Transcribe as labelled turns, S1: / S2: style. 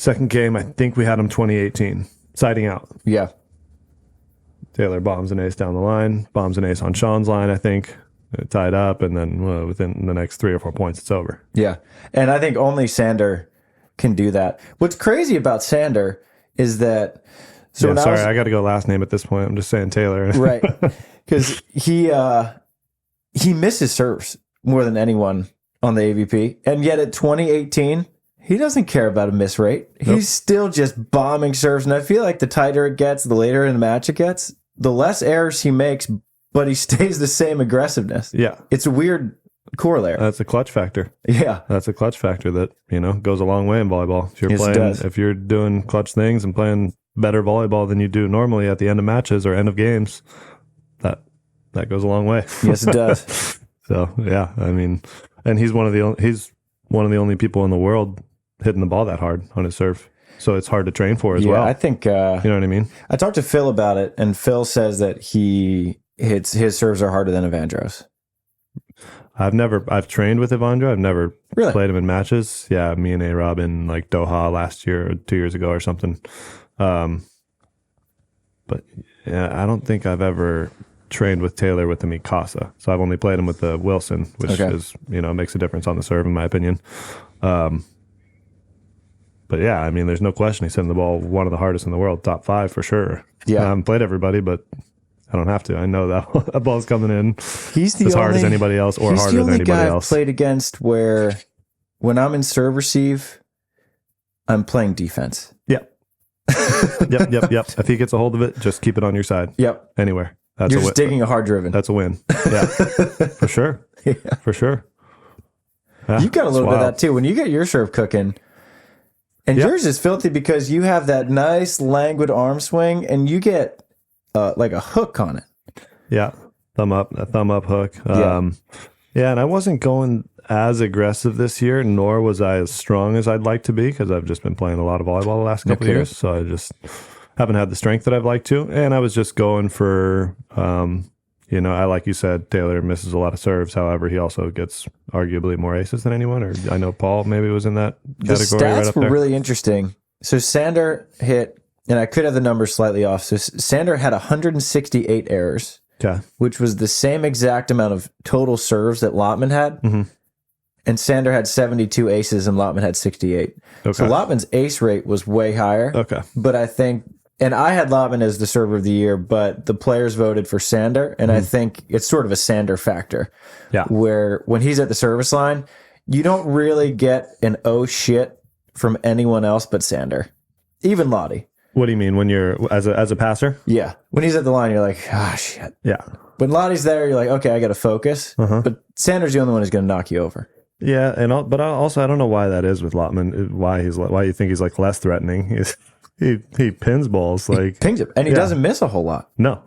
S1: Second game, I think we had him 2018, siding out.
S2: Yeah.
S1: Taylor bombs an ace down the line, bombs an ace on Sean's line, I think. It tied up, and then within the next 3 or 4 points, it's over.
S2: Yeah. And I think only Sander can do that. What's crazy about Sander is that...
S1: So yeah, sorry, I got to go last name at this point. I'm just saying Taylor.
S2: Right. Because he misses serves more than anyone on the AVP. And yet at 2018... he doesn't care about a miss rate. Nope. He's still just bombing serves. And I feel like the tighter it gets, the later in the match it gets, the less errors he makes, but he stays the same aggressiveness.
S1: Yeah.
S2: It's a weird corollary.
S1: That's a clutch factor.
S2: Yeah.
S1: That's a clutch factor that, goes a long way in volleyball. If you're doing clutch things and playing better volleyball than you do normally at the end of matches or end of games, that goes a long way.
S2: Yes, it does.
S1: So, yeah, and he's one of the only people in the world hitting the ball that hard on his serve. So it's hard to train for as well.
S2: I think...
S1: you know what I mean?
S2: I talked to Phil about it, and Phil says that his serves are harder than Evandro's.
S1: I've trained with Evandro. I've never
S2: really
S1: played him in matches. Yeah, me and A-Rob in like Doha last year or 2 years ago or something. But yeah, I don't think I've ever trained with Taylor with the Mikasa. So I've only played him with the Wilson, which is, makes a difference on the serve in my opinion. But yeah, there's no question he's hitting the ball one of the hardest in the world, top 5 for sure.
S2: Yeah.
S1: I haven't played everybody, but I don't have to. I know that that ball's coming in
S2: he's
S1: as hard as anybody else or harder than anybody else. He's the only guy I've
S2: played against where when I'm in serve receive, I'm playing defense.
S1: Yep. Yep. If he gets a hold of it, just keep it on your side.
S2: Yep.
S1: Anywhere.
S2: You're just digging a hard driven.
S1: That's a win. Yeah. For sure.
S2: Yeah.
S1: For sure. Yeah,
S2: you got a little bit of that too. When you get your serve cooking, and yours is filthy because you have that nice languid arm swing and you get like a hook on it.
S1: Yeah. A thumb up hook. Yeah, and I wasn't going as aggressive this year, nor was I as strong as I'd like to be because I've just been playing a lot of volleyball the last couple of years. So I just haven't had the strength that I'd like to. And I was just going for, like you said, Taylor misses a lot of serves. However, he also gets arguably more aces than anyone. Or I know Paul maybe was in that category.
S2: The stats
S1: right up
S2: were
S1: there.
S2: really interesting. So Sander hit, and I could have the numbers slightly off. So Sander had 168 errors, which was the same exact amount of total serves that Lotman had.
S1: Mm-hmm.
S2: And Sander had 72 aces and Lotman had 68.
S1: Okay.
S2: So Lotman's ace rate was way higher.
S1: Okay.
S2: But I think, and I had Lotman as the server of the year, but the players voted for Sander. And I think it's sort of a Sander factor.
S1: Yeah.
S2: Where when he's at the service line, you don't really get an oh shit from anyone else but Sander. Even Lottie.
S1: What do you mean when you're as a passer?
S2: Yeah. When he's at the line, you're like, shit.
S1: Yeah.
S2: When Lottie's there, you're like, okay, I got to focus. But Sander's the only one who's going to knock you over.
S1: Yeah, but also I don't know why that is with Lotman. Why you think he's like less threatening? He pins balls like
S2: he pings it, and he doesn't miss a whole lot.
S1: No.